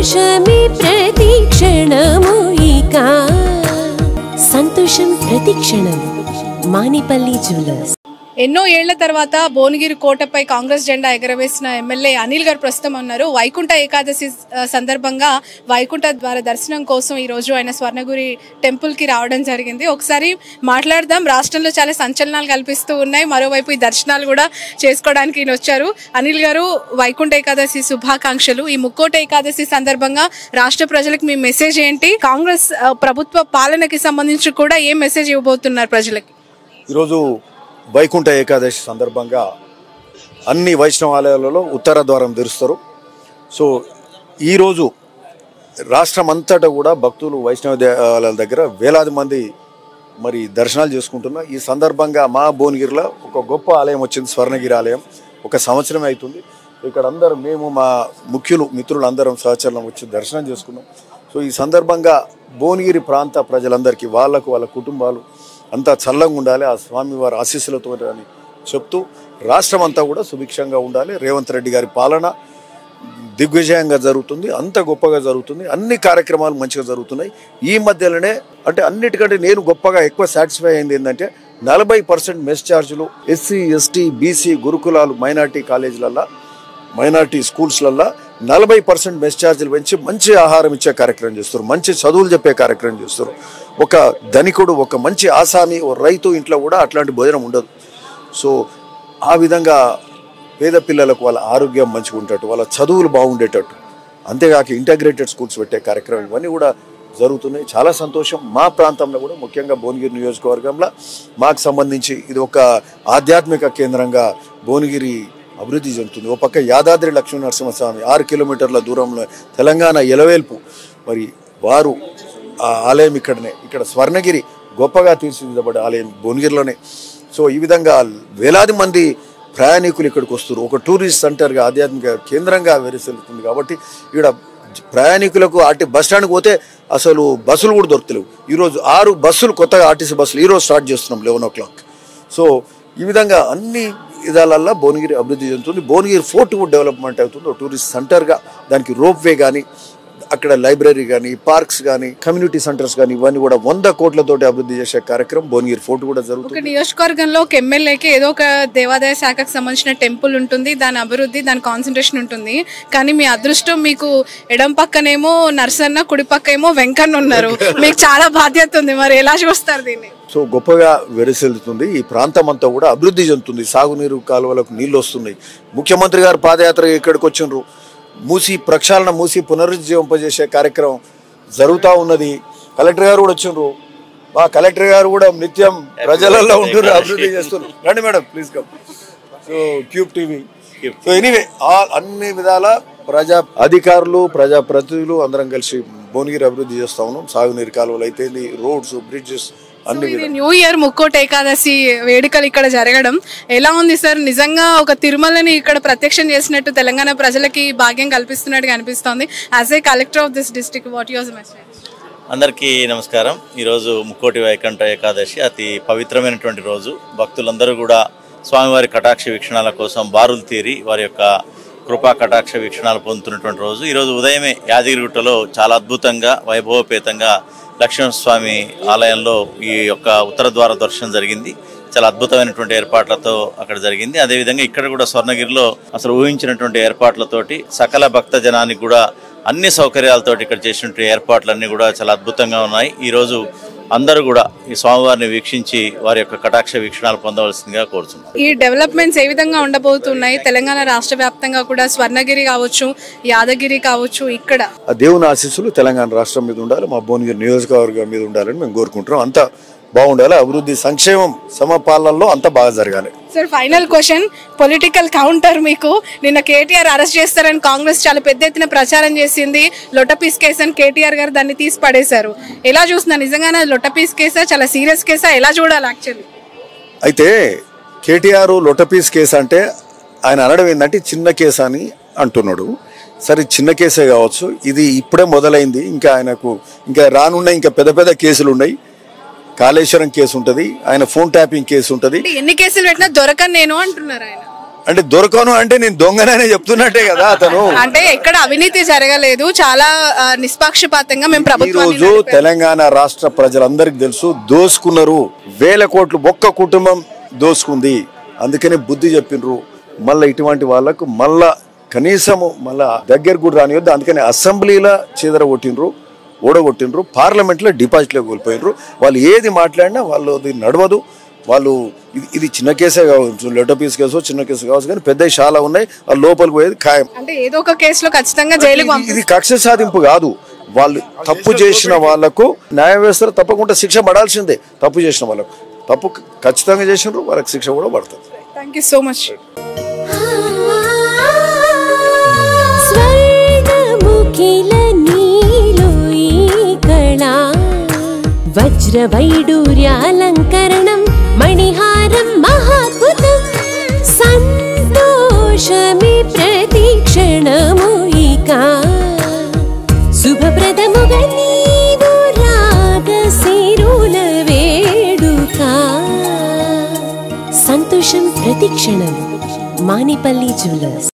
సంతోషమే ప్రతిక్షణము ఇక సంతోషం ప్రతిక్షణం మానిపల్లి జ్యువెలర్స్. ఎన్నో ఏళ్ల తర్వాత భువనగిరి కోటపై కాంగ్రెస్ జెండా ఎగరవేసిన ఎమ్మెల్యే అనిల్ గారు ప్రస్తుతం ఉన్నారు. వైకుంఠ ఏకాదశి సందర్భంగా వైకుంఠ ద్వార దర్శనం కోసం ఈరోజు ఆయన స్వర్ణగిరి టెంపుల్కి రావడం జరిగింది. ఒకసారి మాట్లాడదాం. రాష్ట్రంలో చాలా సంచలనాలు కల్పిస్తూ ఉన్నాయి. మరోవైపు ఈ దర్శనాలు కూడా చేసుకోవడానికి ఈయన వచ్చారు. అనిల్ గారు, వైకుంఠ ఏకాదశి శుభాకాంక్షలు. ఈ ముక్కోటి ఏకాదశి సందర్భంగా రాష్ట్ర ప్రజలకు మీ మెసేజ్ ఏంటి? కాంగ్రెస్ ప్రభుత్వ పాలనకి సంబంధించి కూడా ఏం మెసేజ్ ఇవ్వబోతున్నారు ప్రజలకి? ఈరోజు వైకుంఠ ఏకాదశి సందర్భంగా అన్ని వైష్ణవాలయాలలో ఉత్తర ద్వారం తెరుస్తారు. సో ఈరోజు రాష్ట్రం అంతటా కూడా భక్తులు వైష్ణవ దేవాలయాల దగ్గర వేలాది మంది మరి దర్శనాలు చేసుకుంటున్నారు. ఈ సందర్భంగా మా భువనగిరిలో ఒక గొప్ప ఆలయం వచ్చింది, స్వర్ణగిరి ఆలయం. ఒక సంవత్సరం అవుతుంది. ఇక్కడ అందరం మేము మా మిత్రులు అందరం సహచరులం వచ్చి దర్శనం చేసుకున్నాం. సో ఈ సందర్భంగా భువనగిరి ప్రాంత ప్రజలందరికీ వాళ్ళ కుటుంబాలు అంతా చల్లంగా ఉండాలి, ఆ స్వామివారి ఆశీస్సులతో అని చెప్తూ రాష్ట్రం అంతా కూడా సుభిక్షంగా ఉండాలి. రేవంత్ రెడ్డి గారి పాలన దిగ్విజయంగా జరుగుతుంది, అంత గొప్పగా జరుగుతుంది, అన్ని కార్యక్రమాలు మంచిగా జరుగుతున్నాయి. ఈ మధ్యలోనే అంటే అన్నిటికంటే నేను గొప్పగా ఎక్కువ సాటిస్ఫై అయింది ఏంటంటే 40% మెస్ ఛార్జీలు ఎస్సీ ఎస్టీ బీసీ గురుకులాలు మైనార్టీ కాలేజీలల్లో మైనార్టీ స్కూల్స్లల్లో 40% మెస్ ఛార్జీలు పెంచి మంచి ఆహారం ఇచ్చే కార్యక్రమం చేస్తారు, మంచి చదువులు చెప్పే కార్యక్రమం చేస్తారు. ఒక ధనికుడు, ఒక మంచి ఆసామి, ఓ రైతు ఇంట్లో కూడా అట్లాంటి భోజనం ఉండదు. సో ఆ విధంగా పేద పిల్లలకు వాళ్ళ ఆరోగ్యం మంచిగా ఉండేటట్టు, వాళ్ళ చదువులు బాగుండేటట్టు, అంతేగాక ఇంటగ్రేటెడ్ స్కూల్స్ పెట్టే కార్యక్రమం ఇవన్నీ కూడా జరుగుతున్నాయి. చాలా సంతోషం. మా ప్రాంతంలో కూడా ముఖ్యంగా భువనగిరి నియోజకవర్గంలో మాకు సంబంధించి ఇది ఒక ఆధ్యాత్మిక కేంద్రంగా భువనగిరి అభివృద్ధి చెందుతుంది. ఓ పక్క యాదాద్రి లక్ష్మీ నరసింహస్వామి 6 కిలోమీటర్ల దూరంలో తెలంగాణ ఎలవేల్పు మరి వారు ఆ ఆలయం ఇక్కడ స్వర్ణగిరి గొప్పగా తీర్చిదిద్దబడే ఆలయం భువనగిరిలోనే. సో ఈ విధంగా వేలాది మంది ప్రయాణికులు ఇక్కడికి వస్తారు. ఒక టూరిస్ట్ సెంటర్గా ఆధ్యాత్మిక కేంద్రంగా వెరిసెలుతుంది. కాబట్టి ఇక్కడ ప్రయాణికులకు బస్ స్టాండ్కి పోతే అసలు బస్సులు కూడా దొరుకుతలేవు. ఈరోజు 6 బస్సులు కొత్తగా ఆర్టీసీ బస్సులు ఈరోజు స్టార్ట్ చేస్తున్నాం 11 o'clock. సో ఈ విధంగా అన్ని విధాలల్లో భువనగిరి అభివృద్ధి చెందుతుంది. భువనగిరి ఫోర్ట్ కూడా డెవలప్మెంట్ అవుతుంది. టూరిస్ట్ సెంటర్గా దానికి రోప్వే కానీ, అక్కడ లైబ్రరీ కానీ, పార్క్స్ కానీ, కమ్యూనిటీ సెంటర్స్ కానీ ఇవన్నీ కూడా 100 కోట్లతోటి అభివృద్ధి చేసే కార్యక్రమం భువనగిరి ఫోర్ట్ కూడా జరుగుతుంది. ఒక నియోజకవర్గంలో ఒక ఎమ్మెల్యేకి ఏదో ఒక దేవాదాయ శాఖకు సంబంధించిన టెంపుల్ ఉంటుంది, దాని అభివృద్ధి, దాని కాన్సన్ట్రేషన్ ఉంటుంది. కానీ మీ అదృష్టం, మీకు ఎడం పక్కనేమో నర్సన్న, కుడి పక్క ఏమో వెంకన్న ఉన్నారు. మీకు చాలా బాధ్యత ఉంది. మరి ఎలా చూస్తారు దీన్ని? సో గొప్పగా వెరసెల్లుతుంది. ఈ ప్రాంతం అంతా కూడా అభివృద్ధి చెందుతుంది. సాగునీరు కాలువలకు నీళ్ళు వస్తున్నాయి. ముఖ్యమంత్రి గారు పాదయాత్ర ఇక్కడికి వచ్చిండ్రు. మూసి ప్రక్షాళన, మూసి పునరుజ్జీవింపజేసే కార్యక్రమం జరుగుతూ ఉన్నది. కలెక్టర్ గారు కూడా వచ్చిండ్రు. మా కలెక్టర్ గారు కూడా నిత్యం ప్రజలలో ఉంటున్నారు, అభివృద్ధి చేస్తున్నారు. రండి madam, please come. So cube TV. So anyway అన్ని విధాల ప్రజా అధికారులు, ప్రజాప్రతినిధులు అందరం కలిసి భువనగిరి అభివృద్ధి చేస్తా ఉన్నాం. సాగునీరు కాలువలు అయితే, రోడ్స్, బ్రిడ్జెస్ అన్ని. న్యూ ఇయర్ ముక్కోటి ఏకాదశి వేడుకలు ఇక్కడ జరగడం ఎలా ఉంది సార్? నిజంగా ఒక తిరుమలని ఇక్కడ ప్రత్యక్షం చేసినట్టు తెలంగాణ ప్రజలకి భాగ్యం కల్పిస్తున్నట్టుగా అనిపిస్తోంది. As a collector of this district, what your message? అందరికీ నమస్కారం. ఈరోజు ముక్కోటి వైకుంఠ ఏకాదశి అతి పవిత్రమైనటువంటి రోజు. భక్తులందరూ కూడా స్వామివారి కటాక్ష వీక్షణాల కోసం బారులు తీరి వారి యొక్క కృపా కటాక్ష వీక్షణాలు పొందుతున్నటువంటి రోజు. ఈరోజు ఉదయమే యాదగిరిగుట్టలో చాలా అద్భుతంగా వైభవపేతంగా లక్ష్మణస్వామి ఆలయంలో ఈ యొక్క ఉత్తర ద్వార దర్శనం జరిగింది. చాలా అద్భుతమైనటువంటి ఏర్పాట్లతో అక్కడ జరిగింది. అదేవిధంగా ఇక్కడ కూడా స్వర్ణగిరిలో అసలు ఊహించినటువంటి ఏర్పాట్లతోటి సకల భక్త జనానికి కూడా అన్ని సౌకర్యాలతోటి ఇక్కడ చేసినటువంటి ఏర్పాట్లన్నీ కూడా చాలా అద్భుతంగా ఉన్నాయి. ఈరోజు అందరూ కూడా ఈ స్వామివారిని వీక్షించి వారి యొక్క కటాక్ష వీక్షణాలు పొందవలసిందిగా కోరుతున్నారు. ఈ డెవలప్మెంట్స్ ఏ విధంగా ఉండబోతున్నాయి? తెలంగాణ రాష్ట్ర వ్యాప్తంగా కూడా స్వర్ణగిరి కావచ్చు, యాదగిరి కావచ్చు, ఇక్కడ దేవుని ఆశీస్సులు తెలంగాణ రాష్ట్రం మీద ఉండాలి, మా భువనగిరి నియోజకవర్గం మీద ఉండాలని మేము కోరుకుంటున్నాం. అంతా బాగుండాలి, అభివృద్ధి, సంక్షేమం, సమపాలనలో అంతా బాగా జరగాలి. Sir, final question, political counter మీకు. నిన్న కేటీఆర్ అరెస్ట్ చేస్తారని కాంగ్రెస్ చాలా పెద్ద ఎత్తున ప్రచారం చేసింది. లొటపీస్ కేసు అని కేటీఆర్ గారు దాన్ని తీసి పడేశారు. ఎలా చూస్తున్నారు? నిజంగానే లొటపీస్ కేసా, చాలా సీరియస్ కేసా, ఎలా చూడాలి యాక్చువల్లీ? అయితే కేటీఆర్ లొటపీస్ కేసు అంటే ఆయన అనడం ఏంటంటే చిన్న కేసు అని అంటున్నాడు. సరే, చిన్న కేసే కావచ్చు, ఇది ఇప్పుడే మొదలైంది. ఇంకా ఆయనకు ఇంకా రానున్న ఇంకా పెద్ద పెద్ద కేసులు ఉన్నాయి. కాళేశ్వరం కేసు ఉంటుంది, ఆయన ఫోన్ ట్యాపింగ్ కేసు ఉంటుంది. ఎన్ని కేసులు పెట్టినా దొరకను నేను అంటున్నారు ఆయన. అంటే దొరకను అంటే నేను దొంగననే చెప్తున్నట్టే కదా అతను. అంటే ఎక్కడ అవినీతి జరగలేదు, చాలా నిష్పాక్షపాతంగా మేము ఈ ప్రభుత్వాన్ని రోజు తెలంగాణ రాష్ట్ర ప్రజలందరికీ తెలుసు దోసుకున్నారు, 1000 కోట్లు ఒక్క కుటుంబం దోసుకుంది. అందుకనే బుద్ధి చెప్పిండ్రు. మళ్ళీ ఇటువంటి వాళ్ళకు మళ్ళా కనీసము మళ్ళా దగ్గర కూడా రానివద్దు. అందుకని అసెంబ్లీలో చీదర కొట్టిండ్రు, ఓడగొట్టిండ్రు, పార్లమెంట్లో డిపాజిట్లో కోల్పోయినరు. వాళ్ళు ఏది మాట్లాడినా వాళ్ళు నడవదు. వాళ్ళు ఇది చిన్న కేసే కావచ్చు, లెటర్ పీస్ కేసు చిన్న కేసు కావచ్చు, కానీ పెద్ద చాలా ఉన్నాయి. వాళ్ళు లోపలికి పోయేది ఖాయం. అంటే ఏదో ఒక కేసులో ఖచ్చితంగా జైలుకు ఇది కక్ష సాధింపు కాదు. వాళ్ళు తప్పు చేసిన వాళ్లకు న్యాయ వ్యవస్థలో తప్పకుండా శిక్ష పడాల్సిందే. తప్పు చేసిన వాళ్ళకు తప్పు ఖచ్చితంగా చేసినారు, వాళ్ళకి శిక్ష కూడా పడుతుంది. Thank you so much. వజ్రవైడూర్యాలంకరణం మణిహారం మహాద్భుతం సంతోషమే ప్రతిక్షణము ఇక శుభప్రదముగా నీవు రాగసిరుల వేడుక సంతోషం ప్రతిక్షణం మానిపల్లి జ్యువెలర్స్.